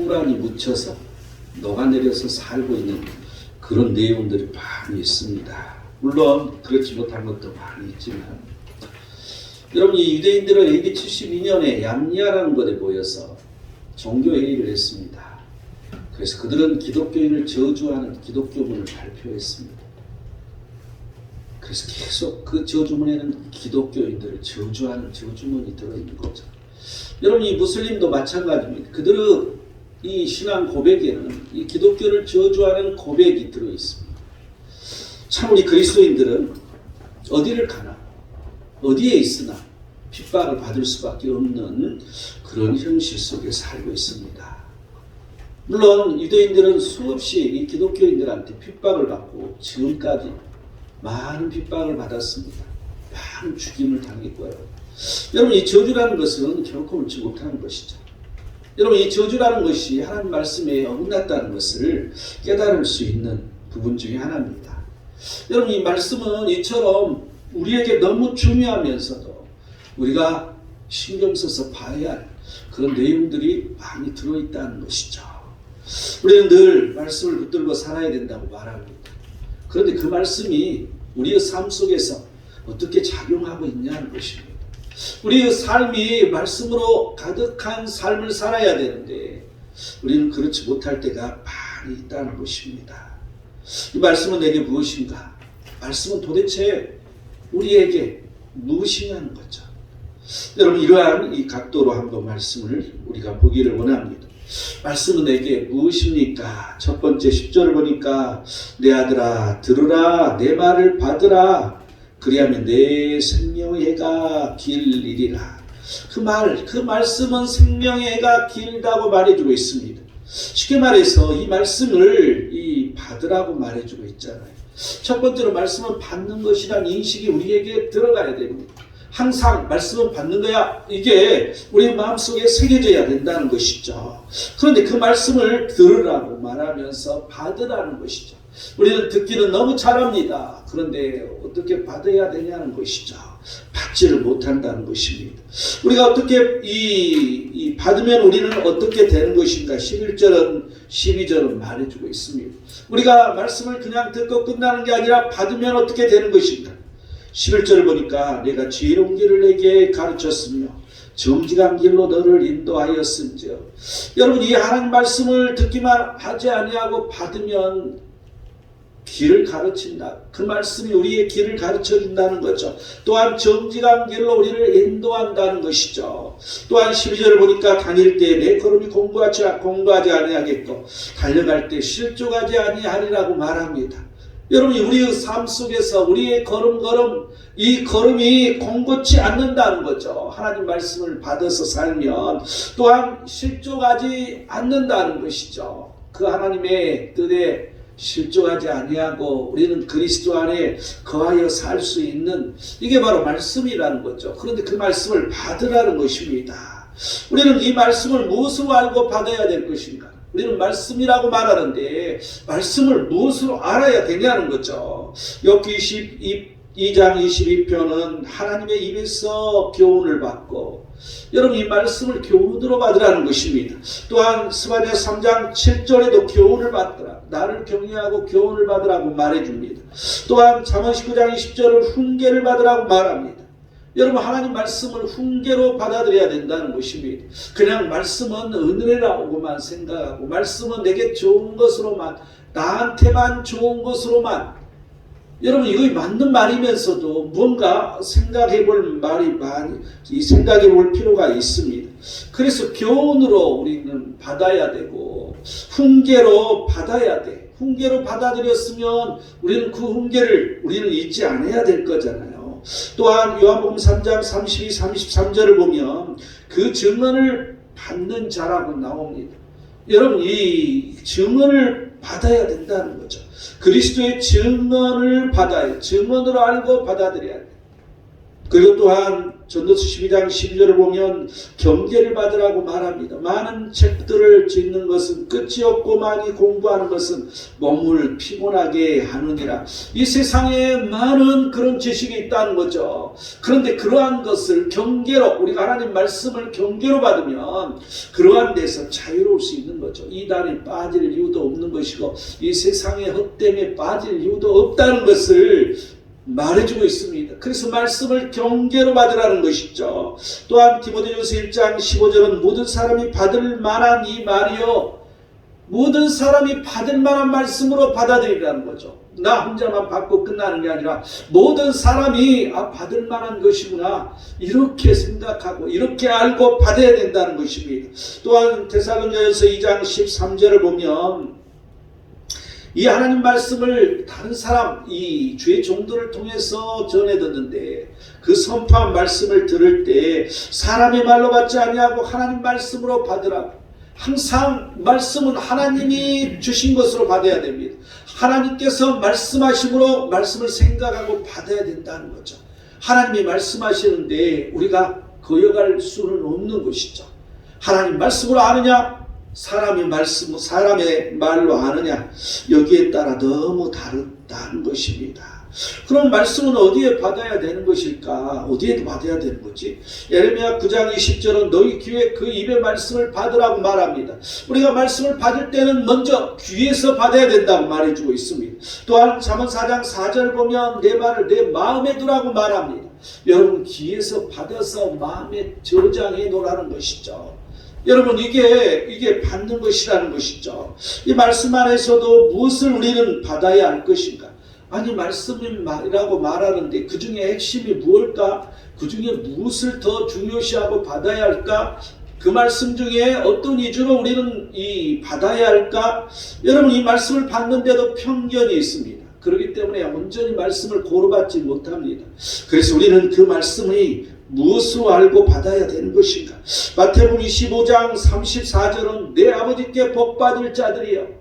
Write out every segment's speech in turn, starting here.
꿀안이 묻혀서 녹아내려서 살고 있는 그런 내용들이 많이 있습니다. 물론 그렇지 못한 것도 많이 있지만 여러분, 이 유대인들은 AD 72년에 얌리아라는 곳에 모여서 종교회의를 했습니다. 그래서 그들은 기독교인을 저주하는 기독교문을 발표했습니다. 그래서 계속 그 저주문에는 기독교인들을 저주하는 저주문이 들어있는 거죠. 여러분, 이 무슬림도 마찬가지입니다. 그들은 이 신앙 고백에는 이 기독교를 저주하는 고백이 들어있습니다. 참 우리 그리스도인들은 어디를 가나 어디에 있으나 핍박을 받을 수밖에 없는 그런 현실 속에 살고 있습니다. 물론 유대인들은 수없이 이 기독교인들한테 핍박을 받고 지금까지 많은 핍박을 받았습니다. 많은 죽임을 당했고요. 여러분, 이 저주라는 것은 결코 옳지 못하는 것이죠. 여러분, 이 저주라는 것이 하나님 말씀에 어긋났다는 것을 깨달을 수 있는 부분 중에 하나입니다. 여러분, 이 말씀은 이처럼 우리에게 너무 중요하면서도 우리가 신경 써서 봐야 할 그런 내용들이 많이 들어있다는 것이죠. 우리는 늘 말씀을 붙들고 살아야 된다고 말합니다. 그런데 그 말씀이 우리의 삶 속에서 어떻게 작용하고 있냐는 것입니다. 우리의 삶이 말씀으로 가득한 삶을 살아야 되는데 우리는 그렇지 못할 때가 많이 있다는 것입니다. 이 말씀은 내게 무엇인가? 말씀은 도대체 우리에게 무엇이냐는 거죠. 여러분, 이러한 이 각도로 한번 말씀을 우리가 보기를 원합니다. 말씀은 내게 무엇입니까? 첫 번째 10절을 보니까 내 아들아 들으라, 내 말을 받으라, 그리하면 내 생명의 해가 길리리라. 그 말씀은 생명의 해가 길다고 말해주고 있습니다. 쉽게 말해서 이 말씀을 받으라고 말해주고 있잖아요. 첫 번째로 말씀은 받는 것이란 인식이 우리에게 들어가야 됩니다. 항상 말씀은 받는 거야, 이게 우리 마음속에 새겨져야 된다는 것이죠. 그런데 그 말씀을 들으라고 말하면서 받으라는 것이죠. 우리는 듣기는 너무 잘합니다. 그런데 어떻게 받아야 되냐는 것이죠. 받지를 못한다는 것입니다. 우리가 어떻게 받으면 우리는 어떻게 되는 것인가? 11절은 12절은 말해주고 있습니다. 우리가 말씀을 그냥 듣고 끝나는 게 아니라 받으면 어떻게 되는 것인가? 11절을 보니까 내가 지혜로운 길을 내게 가르쳤으며 정직한 길로 너를 인도하였은즉. 여러분, 이 하나님 말씀을 듣기만 하지 아니하고 받으면 길을 가르친다. 그 말씀이 우리의 길을 가르쳐준다는 거죠. 또한 정직한 길로 우리를 인도한다는 것이죠. 또한 12절을 보니까 다닐 때 내 걸음이 공고하지 아니하겠고 달려갈 때 실족하지 아니하리라고 말합니다. 여러분, 우리의 삶 속에서 우리의 걸음 이 걸음이 공고치 않는다는 거죠. 하나님 말씀을 받아서 살면 또한 실족하지 않는다는 것이죠. 그 하나님의 뜻에 실족하지 아니하고 우리는 그리스도 안에 거하여 살 수 있는, 이게 바로 말씀이라는 거죠. 그런데 그 말씀을 받으라는 것입니다. 우리는 이 말씀을 무엇으로 알고 받아야 될 것인가? 우리는 말씀이라고 말하는데 말씀을 무엇으로 알아야 되냐는 거죠. 욥기 22장 22편은 하나님의 입에서 교훈을 받고, 여러분, 이 말씀을 교훈으로 받으라는 것입니다. 또한 스바냐 3장 7절에도 교훈을 받더라, 나를 경외하고 교훈을 받으라고 말해줍니다. 또한 잠언 19장 20절은 훈계를 받으라고 말합니다. 여러분, 하나님 말씀을 훈계로 받아들여야 된다는 것입니다. 그냥 말씀은 은혜라고만 생각하고 말씀은 내게 좋은 것으로만, 나한테만 좋은 것으로만, 여러분, 이거 맞는 말이면서도 뭔가 생각해 볼 필요가 있습니다. 그래서 교훈으로 우리는 받아야 되고 훈계로 받아야 돼. 훈계로 받아들였으면 우리는 그 훈계를 우리는 잊지 않아야 될 거잖아요. 또한 요한복음 3장 32, 33절을 보면 그 증언을 받는 자라고 나옵니다. 여러분, 이 증언을 받아야 된다는 거죠. 그리스도의 증언을 받아야, 증언으로 알고 받아들여야 돼. 그리고 또한 전도서 12장 12절을 보면 경계를 받으라고 말합니다. 많은 책들을 읽는 것은 끝이 없고 많이 공부하는 것은 몸을 피곤하게 하느니라. 이 세상에 많은 그런 지식이 있다는 거죠. 그런데 그러한 것을 경계로, 우리가 하나님 말씀을 경계로 받으면 그러한 데서 자유로울 수 있는 거죠. 이단에 빠질 이유도 없는 것이고 이 세상의 헛됨에 빠질 이유도 없다는 것을 말해주고 있습니다. 그래서 말씀을 경계로 받으라는 것이죠. 또한 디모데전서 1장 15절은 모든 사람이 받을 만한 이 말이요, 모든 사람이 받을 만한 말씀으로 받아들이라는 거죠. 나 혼자만 받고 끝나는 게 아니라 모든 사람이 받을 만한 것이구나 이렇게 생각하고 이렇게 알고 받아야 된다는 것입니다. 또한 데살로니가전서 2장 13절을 보면 이 하나님 말씀을 다른 사람, 이 주의 종들을 통해서 전해 듣는데 그 선포한 말씀을 들을 때 사람의 말로 받지 아니하고 하나님 말씀으로 받으라고. 항상 말씀은 하나님이 주신 것으로 받아야 됩니다. 하나님께서 말씀하심으로 말씀을 생각하고 받아야 된다는 거죠. 하나님이 말씀하시는데 우리가 거역할 수는 없는 것이죠. 하나님 말씀으로 아느냐, 사람의 말씀, 사람의 말로 아느냐, 여기에 따라 너무 다르다는 것입니다. 그럼 말씀은 어디에 받아야 되는 것일까? 어디에 받아야 되는 거지? 예레미야 9장 20절은 너희 귀에 그 입의 말씀을 받으라고 말합니다. 우리가 말씀을 받을 때는 먼저 귀에서 받아야 된다고 말해주고 있습니다. 또한 잠언 4장 4절 보면 내 말을 내 마음에 두라고 말합니다. 여러분, 귀에서 받아서 마음에 저장해 놓으라는 것이죠. 여러분, 이게 받는 것이라는 것이죠. 이 말씀 안에서도 무엇을 우리는 받아야 할 것인가? 아니, 말씀이라고 말하는데 그 중에 핵심이 무엇일까? 그 중에 무엇을 더 중요시하고 받아야 할까? 그 말씀 중에 어떤 위주로 우리는 받아야 할까? 여러분, 이 말씀을 받는데도 편견이 있습니다. 그렇기 때문에 온전히 말씀을 고루받지 못합니다. 그래서 우리는 그 말씀이 무엇으로 알고 받아야 되는 것인가? 마태복음 25장 34절은 내 아버지께 복받을 자들이여.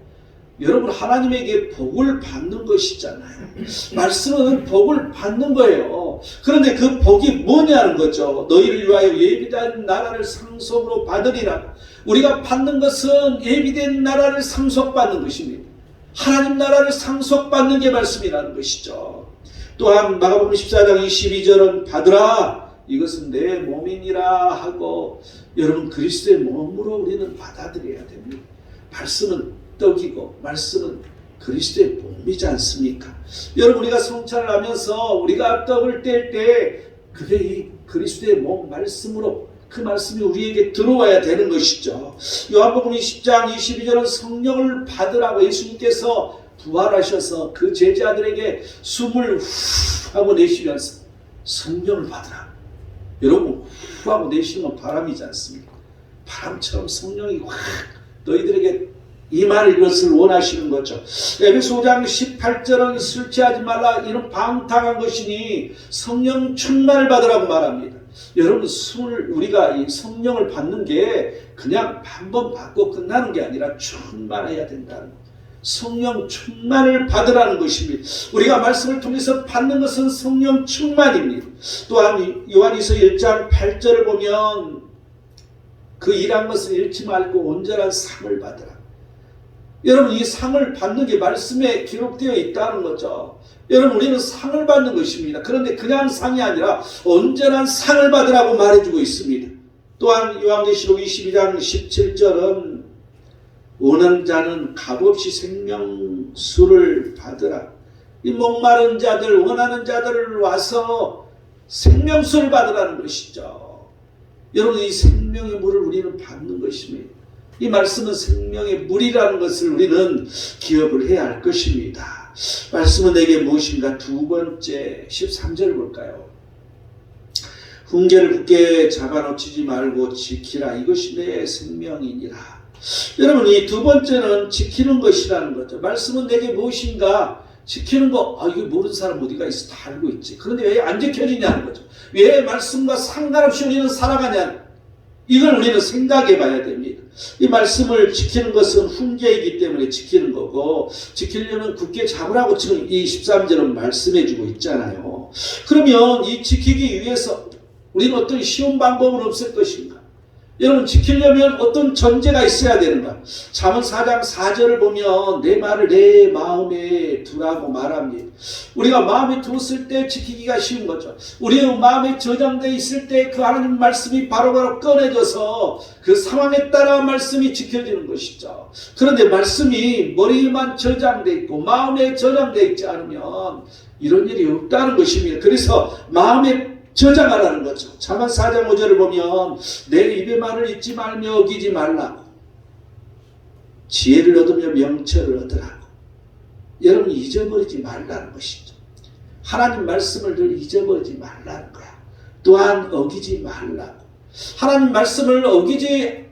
여러분, 하나님에게 복을 받는 것이잖아요. 말씀은 복을 받는 거예요. 그런데 그 복이 뭐냐는 거죠. 너희를 위하여 예비된 나라를 상속으로 받으리라. 우리가 받는 것은 예비된 나라를 상속받는 것입니다. 하나님 나라를 상속받는 게 말씀이라는 것이죠. 또한 마가복음 14장 22절은 받으라, 이것은 내 몸이니라 하고, 여러분, 그리스도의 몸으로 우리는 받아들여야 됩니다. 말씀은 떡이고 말씀은 그리스도의 몸이지 않습니까? 여러분, 우리가 성찬을 하면서 우리가 떡을 뗄 때 그게 이 그리스도의 몸 말씀으로 그 말씀이 우리에게 들어와야 되는 것이죠. 요한복음 20장 22절은 성령을 받으라고 예수님께서 부활하셔서 그 제자들에게 숨을 후 하고 내쉬면서 성령을 받으라. 여러분, 후 하고 내쉬는 건 바람이지 않습니까? 바람처럼 성령이 확 너희들에게 임할 것을 원하시는 거죠. 에베소 5장 18절은 술 취하지 말라, 이는 방탕한 것이니 성령 충만을 받으라고 말합니다. 여러분, 우리가 이 성령을 받는 게 그냥 한 번 받고 끝나는 게 아니라 충만해야 된다는 거예요. 성령 충만을 받으라는 것입니다. 우리가 말씀을 통해서 받는 것은 성령 충만입니다. 또한 요한일서 1장 8절을 보면 그 일한 것을 잃지 말고 온전한 상을 받으라. 여러분, 이 상을 받는 게 말씀에 기록되어 있다는 거죠. 여러분, 우리는 상을 받는 것입니다. 그런데 그냥 상이 아니라 온전한 상을 받으라고 말해주고 있습니다. 또한 요한계시록 22장 17절은 원하는 자는 값없이 생명수를 받으라. 이 목마른 자들, 원하는 자들 와서 생명수를 받으라는 것이죠. 여러분, 이 생명의 물을 우리는 받는 것입니다. 이 말씀은 생명의 물이라는 것을 우리는 기억을 해야 할 것입니다. 말씀은 내게 무엇인가? 두 번째 13절 볼까요? 훈계를 굳게 잡아놓치지 말고 지키라. 이것이 내 생명이니라. 여러분, 이 두 번째는 지키는 것이라는 거죠. 말씀은 내게 무엇인가? 지키는 거, 이거 모르는 사람 어디가 있어? 다 알고 있지. 그런데 왜 안 지켜지냐는 거죠. 왜 말씀과 상관없이 우리는 살아가냐? 이걸 우리는 생각해 봐야 됩니다. 이 말씀을 지키는 것은 훈계이기 때문에 지키는 거고, 지키려면 굳게 잡으라고 지금 이 13절은 말씀해 주고 있잖아요. 그러면 이 지키기 위해서 우리는 어떤 쉬운 방법은 없을 것인가? 여러분, 지키려면 어떤 전제가 있어야 되는가? 잠언 4장 4절을 보면 내 말을 내 마음에 두라고 말합니다. 우리가 마음에 두었을 때 지키기가 쉬운 거죠. 우리의 마음에 저장되어 있을 때 그 하나님 말씀이 바로바로 꺼내져서 그 상황에 따라 말씀이 지켜지는 것이죠. 그런데 말씀이 머리에만 저장되어 있고 마음에 저장되어 있지 않으면 이런 일이 없다는 것입니다. 그래서 마음에 저장하라는 거죠. 잠언 4장 5절을 보면 내 입의 말을 잊지 말며 어기지 말라고, 지혜를 얻으며 명철을 얻으라고. 여러분, 잊어버리지 말라는 것이죠. 하나님 말씀을 늘 잊어버리지 말라는 거야. 또한 어기지 말라고. 하나님 말씀을 어기지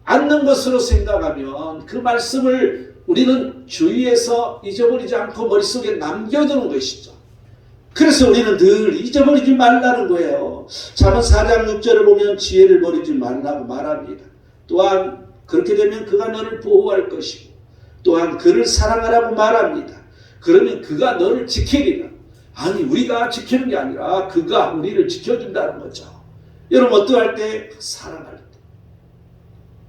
않는 것으로 생각하면 그 말씀을 우리는 주위에서 잊어버리지 않고 머릿속에 남겨두는 것이죠. 그래서 우리는 늘 잊어버리지 말라는 거예요. 잠언 4장 6절을 보면 지혜를 버리지 말라고 말합니다. 또한 그렇게 되면 그가 너를 보호할 것이고 또한 그를 사랑하라고 말합니다. 그러면 그가 너를 지키리라. 아니, 우리가 지키는 게 아니라 그가 우리를 지켜준다는 거죠. 여러분, 어떠할 때? 사랑할 때.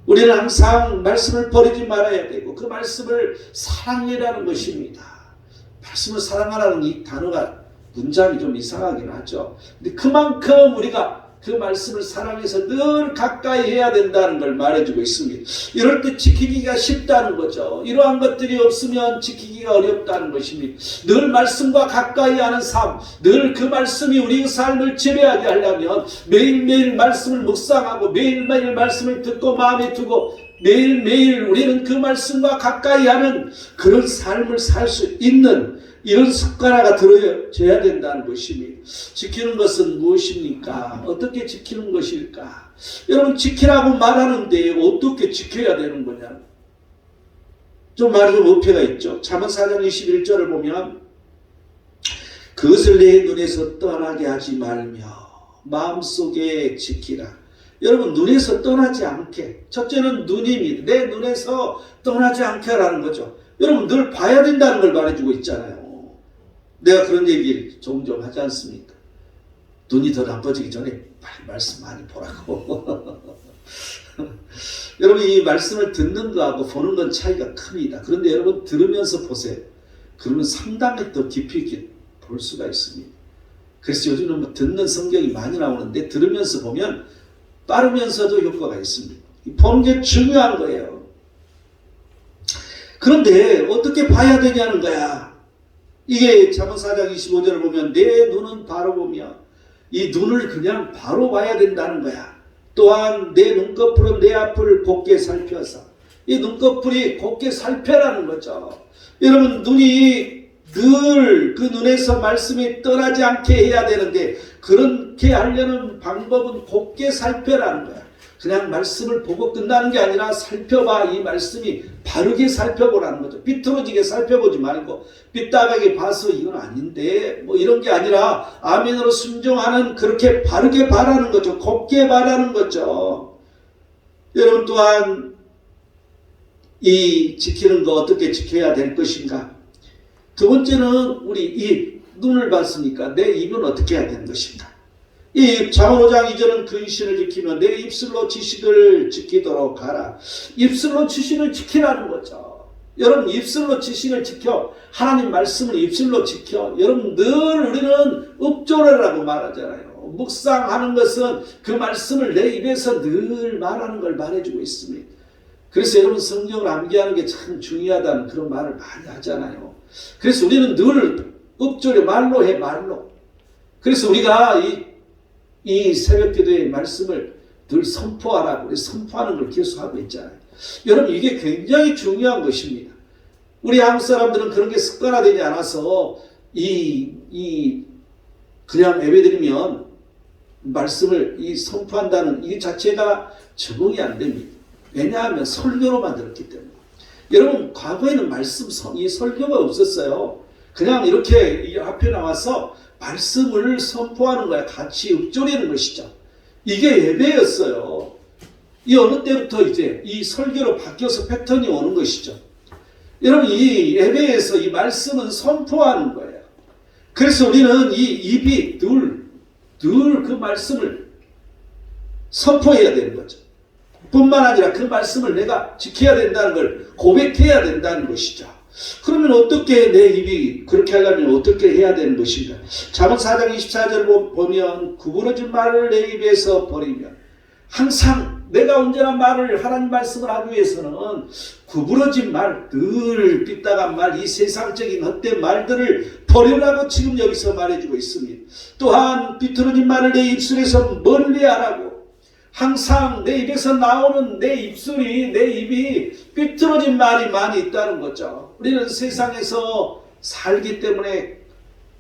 우리는 항상 말씀을 버리지 말아야 되고 그 말씀을 사랑이라는 것입니다. 말씀을 사랑하라는 이 단어가 문장이 좀 이상하긴 하죠. 근데 그만큼 우리가 그 말씀을 사랑해서 늘 가까이 해야 된다는 걸 말해주고 있습니다. 이럴 때 지키기가 쉽다는 거죠. 이러한 것들이 없으면 지키기가 어렵다는 것입니다. 늘 말씀과 가까이 하는 삶, 늘 그 말씀이 우리의 삶을 지배하게 하려면 매일매일 말씀을 묵상하고 매일매일 말씀을 듣고 마음에 두고 매일매일 우리는 그 말씀과 가까이 하는 그런 삶을 살 수 있는 이런 습관화가 들어져야 된다는 것입니다. 지키는 것은 무엇입니까? 어떻게 지키는 것일까? 여러분, 지키라고 말하는데 어떻게 지켜야 되는 거냐? 좀 말이 좀 어폐가 있죠. 잠언 4장 21절을 보면 그것을 내 눈에서 떠나게 하지 말며 마음속에 지키라. 여러분, 눈에서 떠나지 않게. 첫째는 눈입니다. 내 눈에서 떠나지 않게 하라는 거죠. 여러분, 늘 봐야 된다는 걸 말해주고 있잖아요. 내가 그런 얘기를 종종 하지 않습니까? 눈이 더 나빠지기 전에 빨리 말씀 많이 보라고. 여러분, 이 말씀을 듣는 거하고 보는 건 차이가 큽니다. 그런데 여러분, 들으면서 보세요. 그러면 상당히 더 깊이 있게 볼 수가 있습니다. 그래서 요즘은 뭐 듣는 성경이 많이 나오는데 들으면서 보면 빠르면서도 효과가 있습니다. 보는 게 중요한 거예요. 그런데 어떻게 봐야 되냐는 거야. 이게 잠언 4장 25절을 보면 내 눈은 바로 보며, 이 눈을 그냥 바로 봐야 된다는 거야. 또한 내 눈꺼풀은 내 앞을 곱게 살펴서, 이 눈꺼풀이 곱게 살펴라는 거죠. 여러분, 눈이 늘 그 눈에서 말씀이 떠나지 않게 해야 되는데 그렇게 하려는 방법은 곱게 살펴라는 거야. 그냥 말씀을 보고 끝나는 게 아니라 살펴봐. 이 말씀이 바르게 살펴보라는 거죠. 삐뚤어지게 살펴보지 말고 삐딱하게 봐서 이건 아닌데 뭐 이런 게 아니라 아멘으로 순종하는, 그렇게 바르게 바라는 거죠. 곱게 바라는 거죠. 여러분, 또한 이 지키는 거 어떻게 지켜야 될 것인가? 두 번째는 우리 이 눈을 봤으니까 내 입은 어떻게 해야 되는 것인가? 이 잠언 5장 2절은 근신을 지키면 내 입술로 지식을 지키도록 하라. 입술로 지식을 지키라는 거죠. 여러분, 입술로 지식을 지켜. 하나님 말씀을 입술로 지켜. 여러분, 늘 우리는 읍조래라고 말하잖아요. 묵상하는 것은 그 말씀을 내 입에서 늘 말하는 걸 말해주고 있습니다. 그래서 여러분, 성경을 암기하는 게 참 중요하다는 그런 말을 많이 하잖아요. 그래서 우리는 늘 읍조래, 말로 해, 말로. 그래서 우리가 이 새벽 기도의 말씀을 늘 선포하라고, 우리 선포하는 걸 계속하고 있잖아요. 여러분, 이게 굉장히 중요한 것입니다. 우리 한국 사람들은 그런 게 습관화되지 않아서 그냥 예배드리면 말씀을 선포한다는 이 자체가 적응이 안 됩니다. 왜냐하면 설교로만 들었기 때문에. 여러분, 과거에는 이 설교가 없었어요. 그냥 이렇게 이 앞에 나와서 말씀을 선포하는 거야. 같이 읊조리는 것이죠. 이게 예배였어요. 이 어느 때부터 이제 이 설교로 바뀌어서 패턴이 오는 것이죠. 여러분, 이 예배에서 이 말씀은 선포하는 거예요. 그래서 우리는 이 입이 늘 그 말씀을 선포해야 되는 거죠. 뿐만 아니라 그 말씀을 내가 지켜야 된다는 걸 고백해야 된다는 것이죠. 그러면 어떻게 내 입이 그렇게 하려면 어떻게 해야 되는 것인가? 잠언 4장 24절 보면 구부러진 말을 내 입에서 버리면, 항상 내가 언제나 말을, 하나님 말씀을 하기 위해서는 구부러진 말, 늘 삐딱한 말, 이 세상적인 헛된 말들을 버리라고 지금 여기서 말해주고 있습니다. 또한 비틀어진 말을 내 입술에서 멀리하라고. 항상 내 입에서 나오는 내 입술이, 내 입이 삐뚤어진 말이 많이 있다는 거죠. 우리는 세상에서 살기 때문에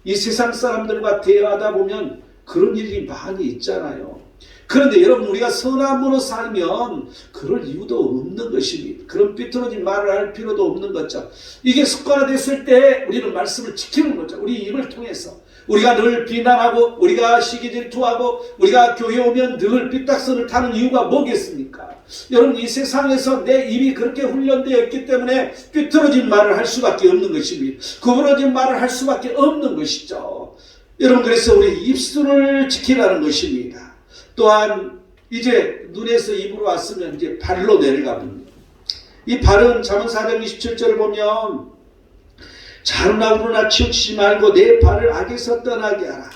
이 세상 사람들과 대화하다 보면 그런 일이 많이 있잖아요. 그런데 여러분, 우리가 선함으로 살면 그럴 이유도 없는 것입니다. 그런 삐뚤어진 말을 할 필요도 없는 거죠. 이게 습관화됐을 때 우리는 말씀을 지키는 거죠. 우리 입을 통해서. 우리가 늘 비난하고, 우리가 시기 질투하고, 우리가 교회 오면 늘 삐딱선을 타는 이유가 뭐겠습니까? 여러분, 이 세상에서 내 입이 그렇게 훈련되어 있기 때문에 삐뚤어진 말을 할 수밖에 없는 것입니다. 구부러진 말을 할 수밖에 없는 것이죠. 여러분, 그래서 우리 입술을 지키라는 것입니다. 또한 이제 눈에서 입으로 왔으면 이제 발로 내려갑니다. 이 발은 잠언 4장 27절을 보면 자루나 우루나 치우치지 말고 내 발을 악에서 떠나게 하라.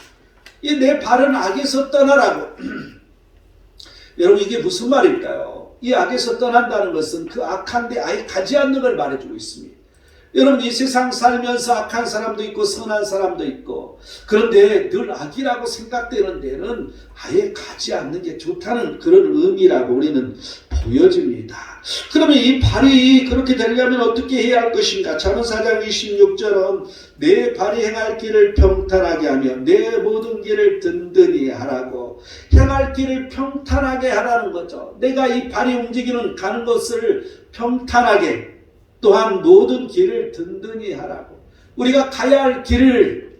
이 내 발은 악에서 떠나라고. 여러분, 이게 무슨 말일까요? 이 악에서 떠난다는 것은 그 악한 데 아예 가지 않는 걸 말해주고 있습니다. 여러분, 이 세상 살면서 악한 사람도 있고 선한 사람도 있고, 그런데 늘 악이라고 생각되는 데는 아예 가지 않는 게 좋다는 그런 의미라고 우리는 보여집니다. 그러면 이 발이 그렇게 되려면 어떻게 해야 할 것인가? 잠언 4장 26절은 내 발이 행할 길을 평탄하게 하며 내 모든 길을 든든히 하라고. 행할 길을 평탄하게 하라는 거죠. 내가 이 발이 움직이는 가는 것을 평탄하게, 또한 모든 길을 든든히 하라고. 우리가 가야 할 길을,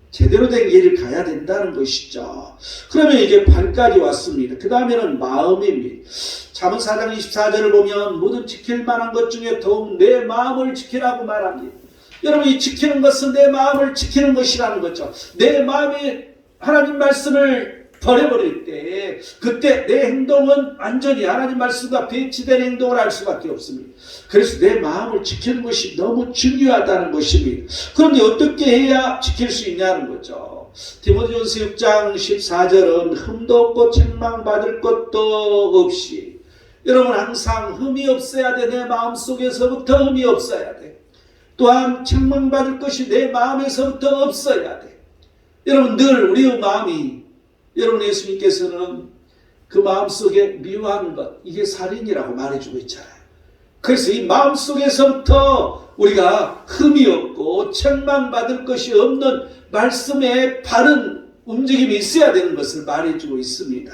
제대로 된 길을 가야 된다는 것이죠. 그러면 이제 발까지 왔습니다. 그 다음에는 마음입니다. 잠언 4장 24절을 보면 모든 지킬 만한 것 중에 더욱 내 마음을 지키라고 말합니다. 여러분, 이 지키는 것은 내 마음을 지키는 것이라는 거죠. 내 마음이 하나님 말씀을 버려버릴 때, 그때 내 행동은 완전히 하나님 말씀과 배치된 행동을 할 수밖에 없습니다. 그래서 내 마음을 지키는 것이 너무 중요하다는 것입니다. 그런데 어떻게 해야 지킬 수 있냐는 거죠. 디모데전서 6장 14절은 흠도 없고 책망받을 것도 없이. 여러분, 항상 흠이 없어야 돼. 내 마음속에서부터 흠이 없어야 돼. 또한 책망받을 것이 내 마음에서부터 없어야 돼. 여러분, 늘 우리의 마음이, 여러분, 예수님께서는 그 마음속에 미워하는 것, 이게 살인이라고 말해주고 있잖아요. 그래서 이 마음속에서부터 우리가 흠이 없고 책망받을 것이 없는 말씀에 바른 움직임이 있어야 되는 것을 말해주고 있습니다.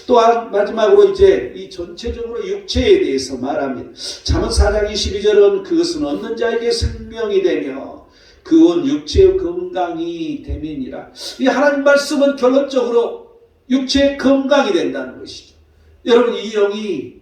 또한 마지막으로 이제 이 전체적으로 육체에 대해서 말합니다. 잠언 4장 22절은 그것은 얻는 자에게 생명이 되며 그온 육체의 건강이 됨이니라. 이 하나님 말씀은 결론적으로 육체의 건강이 된다는 것이죠. 여러분, 이 영이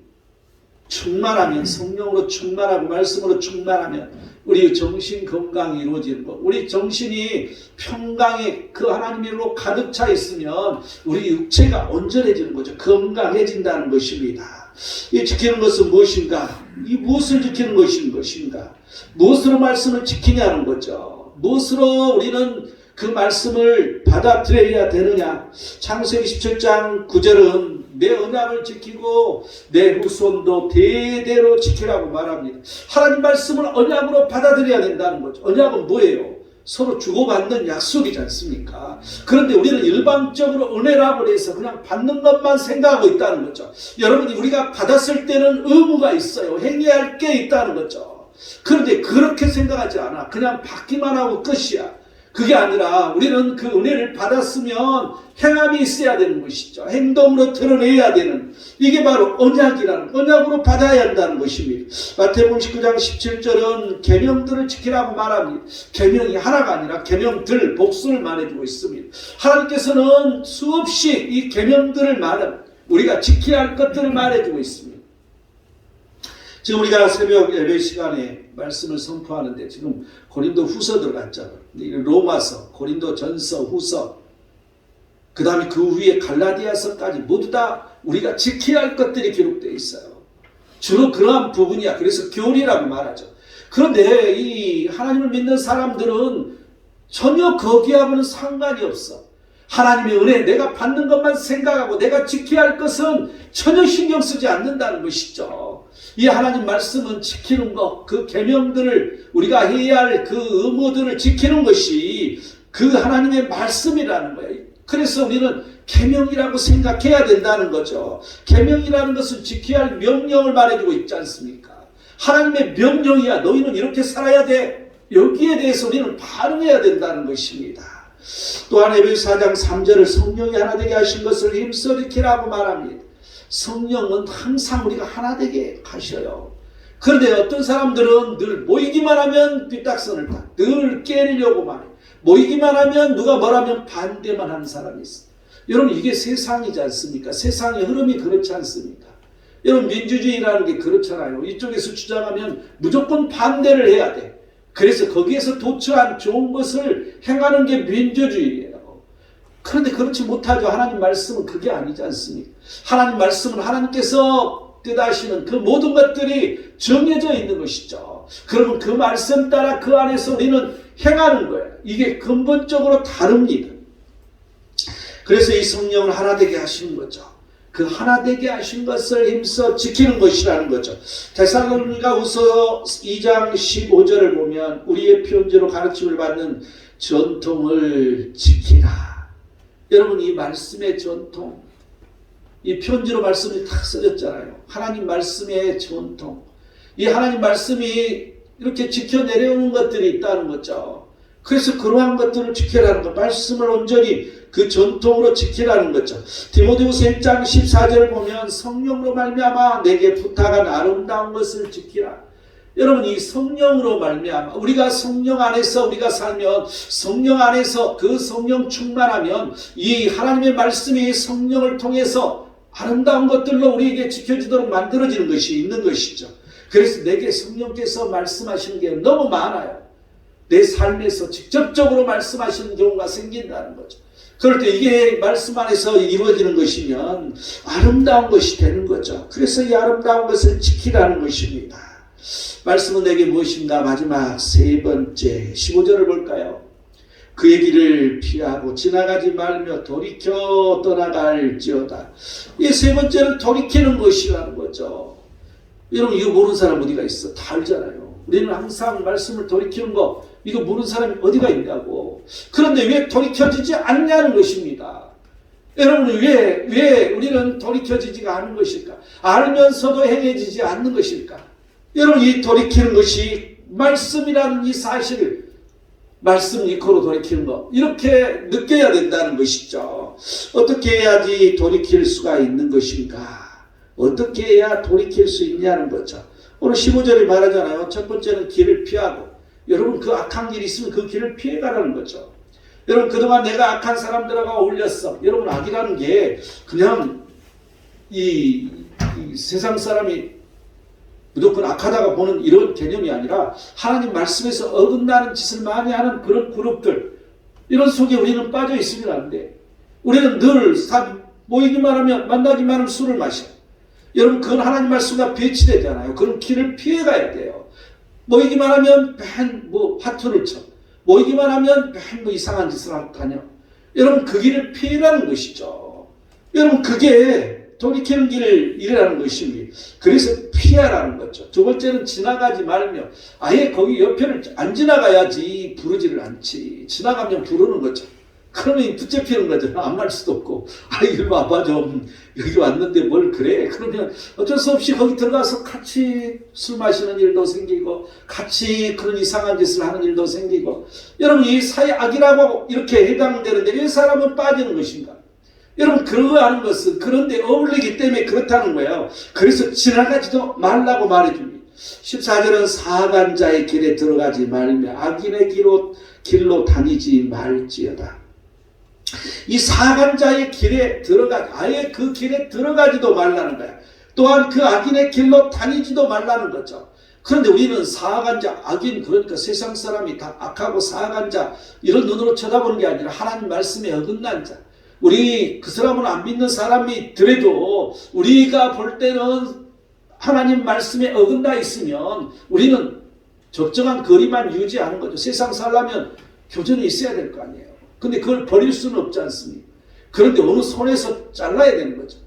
충만하면, 성령으로 충만하고 말씀으로 충만하면 우리 정신 건강이 이루어지는 것, 우리 정신이 평강에 그 하나님으로 가득 차 있으면 우리 육체가 온전해지는 거죠. 건강해진다는 것입니다. 이 지키는 것은 무엇인가? 이 무엇을 지키는 것인가? 무엇으로 말씀을 지키냐는 거죠. 무엇으로 우리는 그 말씀을 받아들여야 되느냐? 창세기 17장 9절은 내 언약을 지키고 내 후손도 대대로 지키라고 말합니다. 하나님 말씀을 언약으로 받아들여야 된다는 거죠. 언약은 뭐예요? 서로 주고받는 약속이지 않습니까? 그런데 우리는 일방적으로 은혜라고 해서 그냥 받는 것만 생각하고 있다는 거죠. 여러분이 우리가 받았을 때는 의무가 있어요. 행해야 할 게 있다는 거죠. 그런데 그렇게 생각하지 않아. 그냥 받기만 하고 끝이야. 그게 아니라 우리는 그 은혜를 받았으면 행함이 있어야 되는 것이죠. 행동으로 드러내야 되는, 이게 바로 언약이라는, 언약으로 받아야 한다는 것입니다. 마태복음 19장 17절은 계명들을 지키라고 말합니다. 계명이 하나가 아니라 계명들, 복수를 말해주고 있습니다. 하나님께서는 수없이 이 계명들을 우리가 지켜야 할 것들을 말해주고 있습니다. 지금 우리가 새벽 예배 시간에 말씀을 선포하는데 지금 고린도 후서 들어갔잖아요. 로마서, 고린도 전서, 후서, 그 다음에 그 위에 갈라디아서까지 모두 다 우리가 지켜야 할 것들이 기록되어 있어요. 주로 그러한 부분이야. 그래서 교리라고 말하죠. 그런데 이 하나님을 믿는 사람들은 전혀 거기하고는 상관이 없어. 하나님의 은혜, 내가 받는 것만 생각하고 내가 지켜야 할 것은 전혀 신경 쓰지 않는다는 것이죠. 이 하나님 말씀은 지키는 것, 그 계명들을 우리가 해야 할 그 의무들을 지키는 것이 그 하나님의 말씀이라는 거예요. 그래서 우리는 계명이라고 생각해야 된다는 거죠. 계명이라는 것은 지켜야 할 명령을 말해주고 있지 않습니까? 하나님의 명령이야. 너희는 이렇게 살아야 돼. 여기에 대해서 우리는 반응해야 된다는 것입니다. 또한 에베소 4장 3절을 성령이 하나 되게 하신 것을 힘써 지키라고 말합니다. 성령은 항상 우리가 하나 되게 하셔요. 그런데 어떤 사람들은 늘 모이기만 하면 삐딱선을 타. 늘 깨리려고만 해. 모이기만 하면 누가 뭐라면 반대만 하는 사람이 있어. 여러분 이게 세상이지 않습니까? 세상의 흐름이 그렇지 않습니까? 여러분 민주주의라는 게 그렇잖아요. 이쪽에서 주장하면 무조건 반대를 해야 돼. 그래서 거기에서 도처한 좋은 것을 행하는 게 민주주의예요. 그런데 그렇지 못하죠. 하나님 말씀은 그게 아니지 않습니까? 하나님 말씀은 하나님께서 뜻하시는 그 모든 것들이 정해져 있는 것이죠. 그러면 그 말씀 따라 그 안에서 우리는 행하는 거예요. 이게 근본적으로 다릅니다. 그래서 이 성령을 하나 되게 하시는 거죠. 그 하나 되게 하신 것을 힘써 지키는 것이라는 거죠. 데살로니가후서 2장 15절을 보면 우리의 편지로 가르침을 받는 전통을 지키라. 여러분 이 말씀의 전통, 이 편지로 말씀이 딱 써졌잖아요. 하나님 말씀의 전통, 이 하나님 말씀이 이렇게 지켜 내려오는 것들이 있다는 거죠. 그래서 그러한 것들을 지키라는 것, 말씀을 온전히 그 전통으로 지키라는 거죠. 디모데후서 1장 14절을 보면 성령으로 말미암아 내게 부탁한 아름다운 것을 지키라. 여러분 이 성령으로 말미암아 우리가 성령 안에서 우리가 살면, 성령 안에서 그 성령 충만하면 이 하나님의 말씀이 성령을 통해서 아름다운 것들로 우리에게 지켜지도록 만들어지는 것이 있는 것이죠. 그래서 내게 성령께서 말씀하시는 게 너무 많아요. 내 삶에서 직접적으로 말씀하시는 경우가 생긴다는 거죠. 그럴 때 이게 말씀 안에서 이루어지는 것이면 아름다운 것이 되는 거죠. 그래서 이 아름다운 것을 지키라는 것입니다. 말씀은 내게 무엇인가? 마지막 세 번째 15절을 볼까요? 그의 길을 피하고 지나가지 말며 돌이켜 떠나갈지어다. 이 세 번째는 돌이키는 것이라는 거죠. 여러분 이거 모르는 사람 어디가 있어? 다 알잖아요. 우리는 항상 말씀을 돌이키는 거 이거 모르는 사람이 어디가 있냐고. 그런데 왜 돌이켜지지 않냐는 것입니다. 여러분 왜 우리는 돌이켜지지가 않는 것일까? 알면서도 행해지지 않는 것일까? 여러분 이 돌이키는 것이 말씀이라는 이 사실을, 말씀 이코로 돌이키는 거 이렇게 느껴야 된다는 것이죠. 어떻게 해야지 돌이킬 수가 있는 것인가? 어떻게 해야 돌이킬 수 있냐는 거죠. 오늘 15절이 말하잖아요. 첫 번째는 길을 피하고, 여러분 그 악한 길이 있으면 그 길을 피해가라는 거죠. 여러분 그동안 내가 악한 사람들하고 어울렸어. 여러분 악이라는 게 그냥 이 세상 사람이 무조건 악하다가 보는 이런 개념이 아니라 하나님 말씀에서 어긋나는 짓을 많이 하는 그런 그룹들, 이런 속에 우리는 빠져 있으면 안 돼. 우리는 늘 모이기만 하면, 만나기만 하면 술을 마셔. 여러분 그건 하나님 말씀과 배치되잖아요. 그런 길을 피해가야 돼요. 모이기만 하면 맨 화투를 쳐. 모이기만 하면 맨 이상한 짓을 하고 다녀. 여러분 그 길을 피해가는 것이죠. 여러분 그게 돌이키는 길이라는 것입니다. 그래서 피하라는 거죠. 두 번째는 지나가지 말며, 아예 거기 옆에를 안 지나가야지 부르지를 않지. 지나가면 부르는 거죠. 그러면 붙잡히는 거죠. 안 갈 수도 없고, 이리 와봐 좀, 여기 왔는데 뭘 그래? 그러면 어쩔 수 없이 거기 들어가서 같이 술 마시는 일도 생기고, 같이 그런 이상한 짓을 하는 일도 생기고. 여러분 이 사회 악이라고 이렇게 해당되는데 왜 사람은 빠지는 것인가? 여러분 그러하는 것은 그런데 어울리기 때문에 그렇다는 거예요. 그래서 지나가지도 말라고 말해줍니다. 14절은 사악한 자의 길에 들어가지 말며 악인의 길로 다니지 말지어다. 이 사악한 자의 길에 아예 그 길에 들어가지도 말라는 거야. 또한 그 악인의 길로 다니지도 말라는 거죠. 그런데 우리는 사악한 자, 악인, 그러니까 세상 사람이 다 악하고 사악한 자 이런 눈으로 쳐다보는 게 아니라 하나님 말씀에 어긋난 자, 우리 그 사람은 안 믿는 사람이더라도 우리가 볼 때는 하나님 말씀에 어긋나 있으면 우리는 적정한 거리만 유지하는 거죠. 세상 살려면 교전이 있어야 될 거 아니에요. 근데 그걸 버릴 수는 없지 않습니까? 그런데 어느 손에서 잘라야 되는 거죠.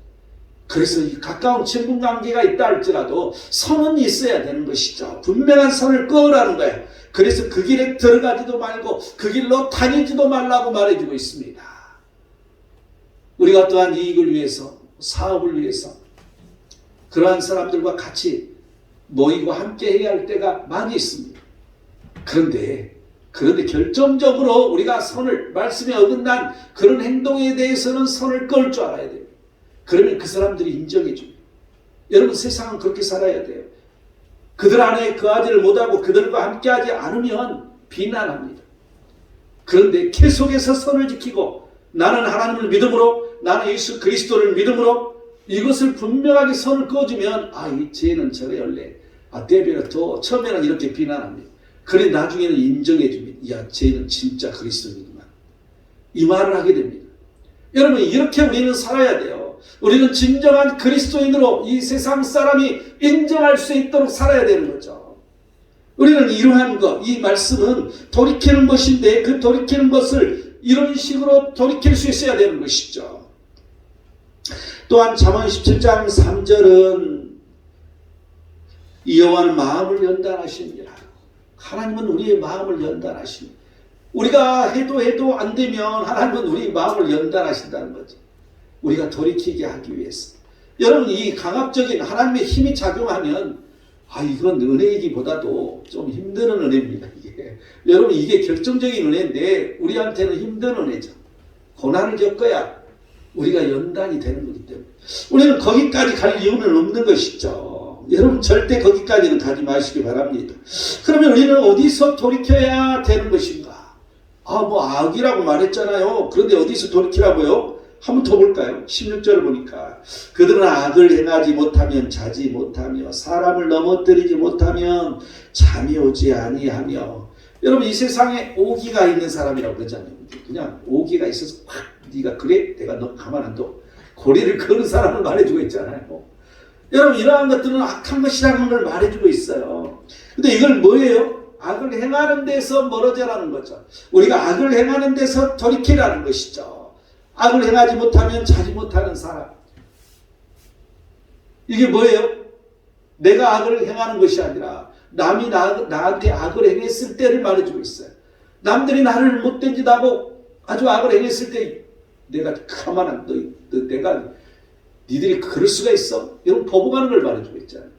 그래서 이 가까운 친분 관계가 있다 할지라도 선은 있어야 되는 것이죠. 분명한 선을 그으라는 거예요. 그래서 그 길에 들어가지도 말고 그 길로 다니지도 말라고 말해주고 있습니다. 우리가 또한 이익을 위해서, 사업을 위해서 그러한 사람들과 같이 모이고 함께 해야 할 때가 많이 있습니다. 그런데 결정적으로 우리가 선을, 말씀에 어긋난 그런 행동에 대해서는 선을 그을 줄 알아야 돼요. 그러면 그 사람들이 인정해 줍니다. 여러분, 세상은 그렇게 살아야 돼요. 그들 안에 거하지를 못하고 그들과 함께하지 않으면 비난합니다. 그런데 계속해서 선을 지키고 나는 하나님을 믿음으로, 나는 예수 그리스도를 믿음으로 이것을 분명하게 선을 그어주면 이 쟤는 저래 원래 때벼도 처음에는 이렇게 비난합니다. 그래 나중에는 인정해 줍니다. 쟤는 진짜 그리스도이구만. 이 말을 하게 됩니다. 여러분, 이렇게 우리는 살아야 돼요. 우리는 진정한 그리스도인으로 이 세상 사람이 인정할 수 있도록 살아야 되는 거죠. 우리는 이러한 것, 이 말씀은 돌이키는 것인데 그 돌이키는 것을 이런 식으로 돌이킬 수 있어야 되는 것이죠. 또한 잠언 17장 3절은 여호와는 마음을 연단하십니다. 하나님은 우리의 마음을 연단하십니다. 우리가 해도 안 되면 하나님은 우리 마음을 연단하신다는 거죠. 우리가 돌이키게 하기 위해서. 여러분, 이 강압적인 하나님의 힘이 작용하면 이건 은혜이기보다도 좀 힘든 은혜입니다. 이게. 여러분, 이게 결정적인 은혜인데 우리한테는 힘든 은혜죠. 고난을 겪어야 우리가 연단이 되는 거기 때문에 우리는 거기까지 갈 이유는 없는 것이죠. 여러분, 절대 거기까지는 가지 마시기 바랍니다. 그러면 우리는 어디서 돌이켜야 되는 것인가? 악이라고 말했잖아요. 그런데 어디서 돌이키라고요? 한번 더 볼까요? 16절을 보니까 그들은 악을 행하지 못하면 자지 못하며 사람을 넘어뜨리지 못하면 잠이 오지 아니하며. 여러분, 이 세상에 오기가 있는 사람이라고 그러잖아요. 그냥 오기가 있어서 네가 그래? 내가 너 가만 안 둬. 고리를 그는 사람을 말해주고 있잖아요. 여러분, 이러한 것들은 악한 것이라는 걸 말해주고 있어요. 근데 이걸 뭐예요? 악을 행하는 데서 멀어져라는 거죠. 우리가 악을 행하는 데서 돌이키라는 것이죠. 악을 행하지 못하면 자지 못하는 사람. 이게 뭐예요? 내가 악을 행하는 것이 아니라 남이 나한테 악을 행했을 때를 말해주고 있어요. 남들이 나를 못된 짓 하고 아주 악을 행했을 때 내가 가만 안 둬. 내가 니들이 그럴 수가 있어? 이런 보복하는 걸 말해주고 있잖아요.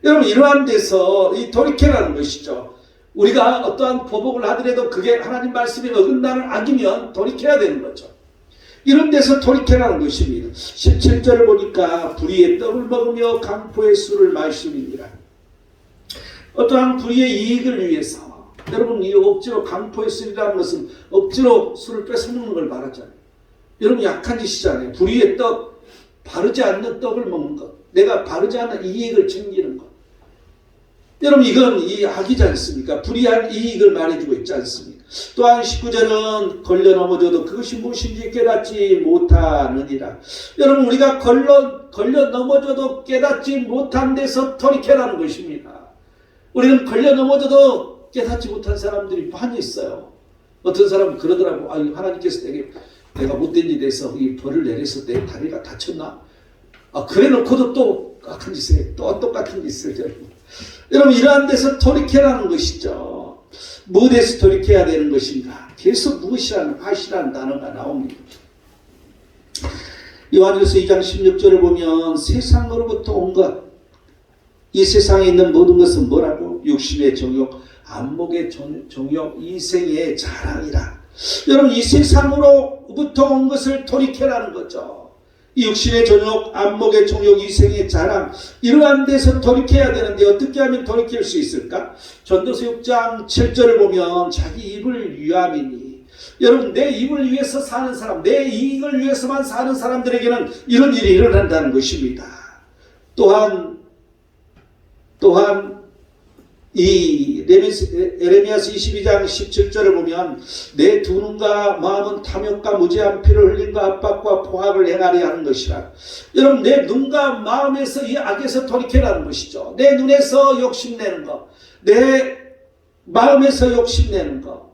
여러분, 이러한 데서 이 돌이켜라는 것이죠. 우리가 어떠한 보복을 하더라도 그게 하나님 말씀에 어긋나는 악이면 돌이켜야 되는 거죠. 이런 데서 돌이켜라는 것입니다. 17절을 보니까 불의의 떡을 먹으며 강포의 술을 마시니라. 어떠한 불의의 이익을 위해서, 여러분, 이 억지로 강포의 술이라는 것은 억지로 술을 뺏어먹는 걸 말하잖아요. 여러분, 약한 짓이잖아요. 불의의 떡, 바르지 않는 떡을 먹는 것, 내가 바르지 않는 이익을 챙기는 것. 여러분, 이건 이 악이지 않습니까? 불의한 이익을 말해주고 있지 않습니까? 또한 19절은 걸려 넘어져도 그것이 무엇인지 깨닫지 못하느니라. 여러분, 우리가 걸려 넘어져도 깨닫지 못한 데서 돌이켜라는 것입니다. 우리는 걸려 넘어져도 깨닫지 못한 사람들이 많이 있어요. 어떤 사람은 그러더라고. 하나님께서 내가 못된 일에 대해서 이 벌을 내려서 내 다리가 다쳤나? 그래 놓고도 또 악한 짓을 해. 또 똑같은 짓을 해. 여러분, 이러한 데서 돌이켜라는 것이죠. 무엇에서 돌이켜야 되는 것인가? 계속 무엇이라는 하시라는 단어가 나옵니다. 요한일서 2장 16절을 보면 세상으로부터 온 것, 이 세상에 있는 모든 것은 뭐라고? 육신의 정욕, 안목의 정욕, 이생의 자랑이라. 여러분, 이 세상으로부터 온 것을 돌이켜라는 거죠. 이 육신의 정욕, 안목의 정욕, 이생의 자랑, 이러한 데서 돌이켜야 되는데 어떻게 하면 돌이킬 수 있을까? 전도서 6장 7절을 보면 자기 입을 위함이니. 여러분, 내 입을 위해서 사는 사람, 내 이익을 위해서만 사는 사람들에게는 이런 일이 일어난다는 것입니다. 또한 이 에레미야서 22장 17절을 보면 내 두 눈과 마음은 탐욕과 무지한 피를 흘림과 압박과 포악을 행하려 하는 것이라. 여러분, 내 눈과 마음에서 이 악에서 돌이켜라는 것이죠. 내 눈에서 욕심내는 거, 내 마음에서 욕심내는 거,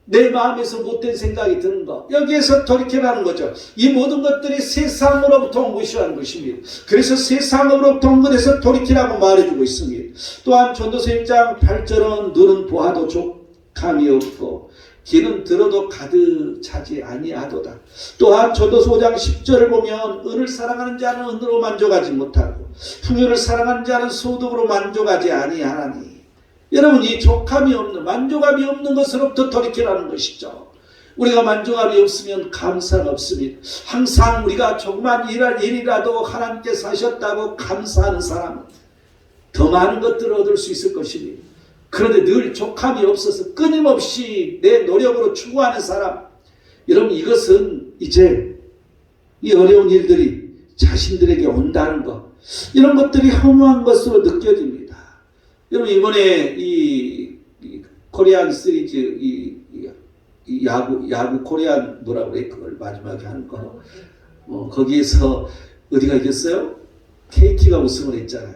내 마음에서 못된 생각이 드는 것, 여기에서 돌이켜라는 거죠. 이 모든 것들이 세상으로부터 온 것이라는 것입니다. 그래서 세상으로부터 온 것에서 돌이키라고 말해주고 있습니다. 또한 전도서 1장 8절은 눈은 보아도 족함이 없고 귀는 들어도 가득 차지 아니하도다. 또한 전도서 5장 10절을 보면 은을 사랑하는 자는 은으로 만족하지 못하고 풍요를 사랑하는 자는 소득으로 만족하지 아니하나니. 여러분, 이 족함이 없는, 만족함이 없는 것으로부터 돌이키라는 것이죠. 우리가 만족함이 없으면 감사가 없습니다. 항상 우리가 조그만 일이라도 하나님께서 하셨다고 감사하는 사람은 더 많은 것들을 얻을 수 있을 것입니다. 그런데 늘 족함이 없어서 끊임없이 내 노력으로 추구하는 사람, 여러분, 이것은 이제 이 어려운 일들이 자신들에게 온다는 것, 이런 것들이 허무한 것으로 느껴집니다. 여러분, 이번에 이 코리안 시리즈 이 야구 코리안 뭐라고 그래, 그걸 마지막에 하는 거, 거기에서 어디가 이겼어요? KT가 우승을 했잖아요.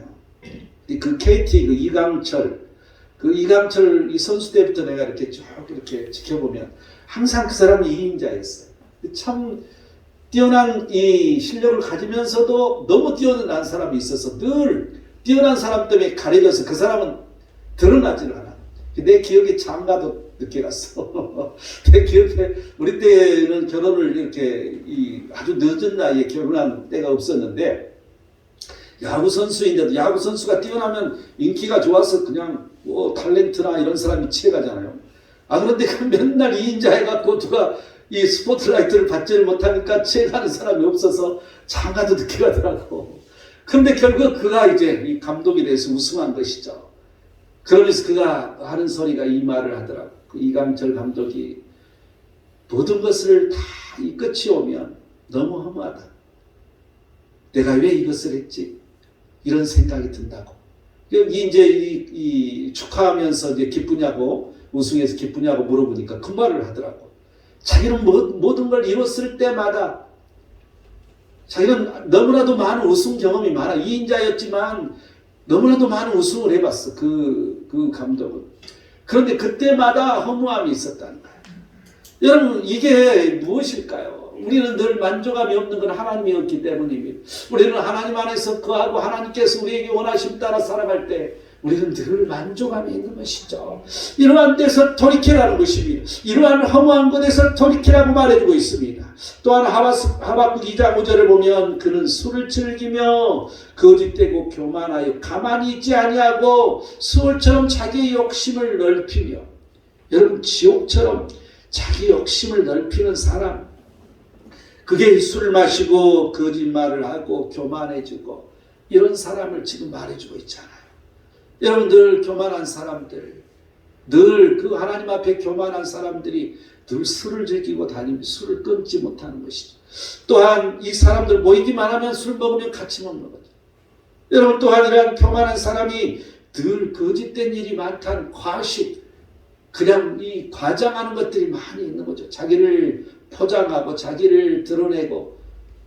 그 KT 그 이강철 이 선수 때부터 내가 이렇게 쭉 이렇게 지켜보면 항상 그 사람이 2인자였어요. 참 뛰어난 이 실력을 가지면서도 너무 뛰어난 사람이 있어서 늘 뛰어난 사람 때문에 가려져서 그 사람은 드러나지를 않아. 내 기억에 장가도 늦게 갔어. 내 기억에 우리 때는 결혼을 이렇게 아주 늦은 나이에 결혼한 때가 없었는데, 야구 선수인데도 야구 선수가 뛰어나면 인기가 좋아서 그냥 뭐 탤런트나 이런 사람이 취해가잖아요. 그런데 맨날 2인자 해갖고 누가 이 스포트라이트를 받지를 못하니까 취해가는 사람이 없어서 장가도 늦게 가더라고. 근데 결국 그가 이제 이 감독이 돼서 우승한 것이죠. 그러면서 그가 하는 소리가 이 말을 하더라고. 그 이강철 감독이 모든 것을 다 이 끝이 오면 너무 허무하다. 내가 왜 이것을 했지? 이런 생각이 든다고. 여기 이제 이 축하하면서 이제 기쁘냐고, 우승해서 기쁘냐고 물어보니까 그 말을 하더라고. 자기는 모든 걸 이뤘을 때마다 자기는 너무나도 많은 우승 경험이 많아. 2인자였지만 너무나도 많은 우승을 해봤어. 그 감독은. 그런데 그때마다 허무함이 있었다는 거예요. 여러분, 이게 무엇일까요? 우리는 늘 만족함이 없는 건 하나님이었기 때문입니다. 우리는 하나님 안에서 거하고 하나님께서 우리에게 원하심 따라 살아갈 때 우리는 늘 만족함이 있는 것이죠. 이러한 데서 돌이키라는 것입니다. 이러한 허무한 것에서 돌이키라고 말해주고 있습니다. 또한 하박국 2장 5절을 보면 그는 술을 즐기며 거짓되고 교만하여 가만히 있지 아니하고 수월처럼 자기의 욕심을 넓히며, 여러분, 지옥처럼 자기 욕심을 넓히는 사람, 그게 술을 마시고 거짓말을 하고 교만해지고 이런 사람을 지금 말해주고 있잖아요. 여러분, 늘 교만한 사람들, 늘 그 하나님 앞에 교만한 사람들이 늘 술을 즐기고 다니며 술을 끊지 못하는 것이죠. 또한 이 사람들 모이기만 하면 술 먹으면 같이 먹는 거죠. 여러분, 또한 이러한 교만한 사람이 늘 거짓된 일이 많다는 과식, 그냥 이 과장하는 것들이 많이 있는 거죠. 자기를 포장하고 자기를 드러내고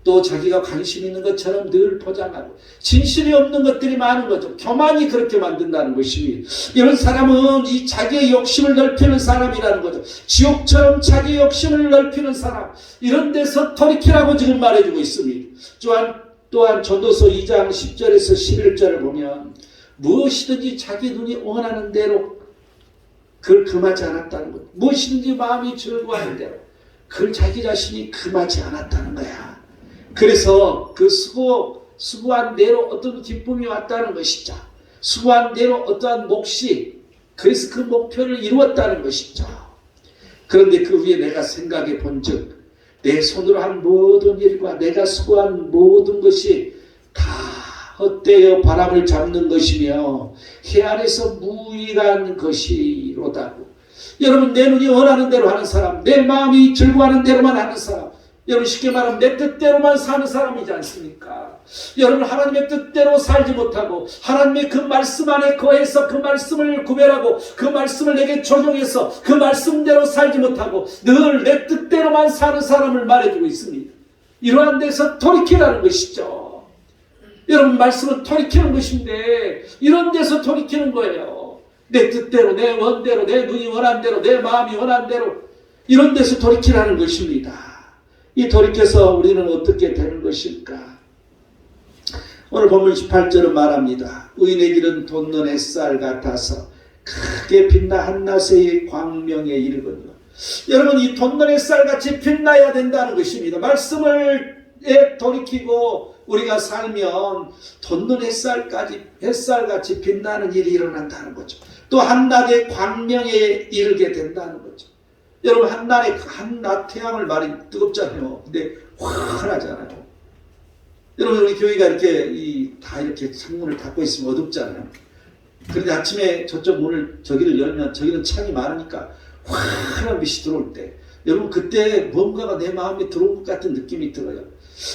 또 자기가 관심 있는 것처럼 늘 포장하고 진실이 없는 것들이 많은 거죠. 교만이 그렇게 만든다는 것입니다. 이런 사람은 이 자기의 욕심을 넓히는 사람이라는 거죠. 지옥처럼 자기의 욕심을 넓히는 사람, 이런 데서 돌이키라고 지금 말해주고 있습니다. 또한 전도서 2장 10절에서 11절을 보면 무엇이든지 자기 눈이 원하는 대로 그걸 금하지 않았다는 것, 무엇이든지 마음이 즐거워하는 대로 그걸 자기 자신이 금하지 않았다는 거야. 그래서 그 수고한 대로 어떤 기쁨이 왔다는 것이죠. 수고한 대로 어떠한 몫이, 그래서 그 목표를 이루었다는 것이죠. 그런데 그 위에 내가 생각해 본즉 내 손으로 한 모든 일과 내가 수고한 모든 것이 다 헛되어 바람을 잡는 것이며 해 아래서 무익한 것이로다고. 여러분, 내 눈이 원하는 대로 하는 사람, 내 마음이 즐거워하는 대로만 하는 사람, 여러분, 쉽게 말하면 내 뜻대로만 사는 사람이지 않습니까? 여러분, 하나님의 뜻대로 살지 못하고 하나님의 그 말씀 안에 거해서 그 말씀을 구별하고 그 말씀을 내게 적용해서 그 말씀대로 살지 못하고 늘 내 뜻대로만 사는 사람을 말해주고 있습니다. 이러한 데서 돌이키라는 것이죠. 여러분, 말씀은 돌이키는 것인데 이런 데서 돌이키는 거예요. 내 뜻대로, 내 원대로, 내 눈이 원한 대로, 내 마음이 원한 대로 이런 데서 돌이키라는 것입니다. 이 돌이켜서 우리는 어떻게 되는 것일까? 오늘 본문 18절은 말합니다. 의인의 길은 돋는 햇살 같아서 크게 빛나 한낮의 광명에 이르거니와. 여러분, 이 돋는 햇살같이 빛나야 된다는 것입니다. 말씀을 돌이키고 우리가 살면 돋는 햇살같이 빛나는 일이 일어난다는 거죠. 또 한낮의 광명에 이르게 된다는 거죠. 여러분, 한낮 태양을 말이 뜨겁잖아요. 근데 환하잖아요. 여러분, 우리 교회가 이렇게 다 이렇게 창문을 닫고 있으면 어둡잖아요. 그런데 아침에 저쪽 문을 저기를 열면 저기는 창이 많으니까 환한 빛이 들어올 때, 여러분, 그때 뭔가가 내 마음에 들어온 것 같은 느낌이 들어요.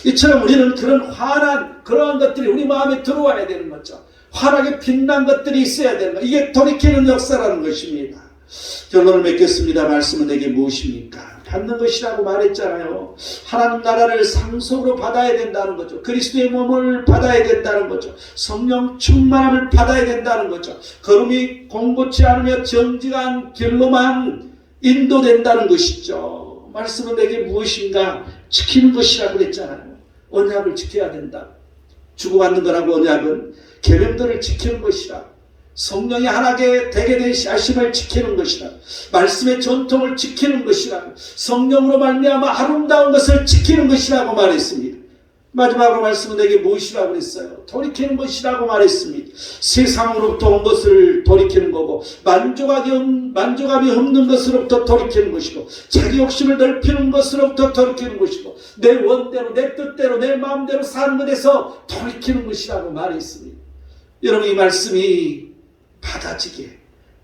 이처럼 우리는 그런 환한 그러한 것들이 우리 마음에 들어와야 되는 거죠. 환하게 빛난 것들이 있어야 되는 거. 이게 돌이키는 역사라는 것입니다. 결론을 맺겠습니다. 말씀은 내게 무엇입니까? 받는 것이라고 말했잖아요. 하나님 나라를 상속으로 받아야 된다는 거죠. 그리스도의 몸을 받아야 된다는 거죠. 성령 충만함을 받아야 된다는 거죠. 걸음이 공고치 않으며 정직한 길로만 인도된다는 것이죠. 말씀은 내게 무엇인가? 지키는 것이라고 그랬잖아요. 언약을 지켜야 된다. 주고받는 거라고 언약은 계명들을 지키는 것이라. 성령이 하나게 되게 된 하심을 지키는 것이라. 말씀의 전통을 지키는 것이라. 성령으로 말미암아 아름다운 것을 지키는 것이라고 말했습니다. 마지막으로 말씀은 내게 무엇이라고 그랬어요? 돌이키는 것이라고 말했습니다. 세상으로부터 온 것을 돌이키는 거고, 만족함이 없는 것으로부터 돌이키는 것이고, 자기 욕심을 넓히는 것으로부터 돌이키는 것이고, 내 원대로, 내 뜻대로, 내 마음대로 사는 것에서 돌이키는 것이라고 말했습니다. 여러분, 이 말씀이 받아지게,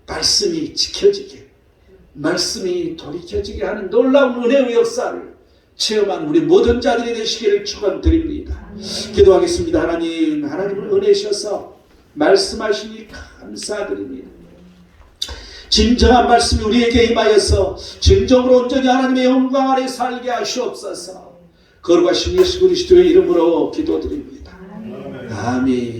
말씀이 지켜지게, 말씀이 돌이켜지게 하는 놀라운 은혜의 역사를 체험한 우리 모든 자들이 되시기를 축원드립니다. 기도하겠습니다. 하나님을 은혜셔서 말씀하시니 감사드립니다. 진정한 말씀이 우리에게 임하여서 진정으로 온전히 하나님의 영광 아래 살게 하시옵소서. 거룩하신 예수 그리스도의 이름으로 기도드립니다. 아멘.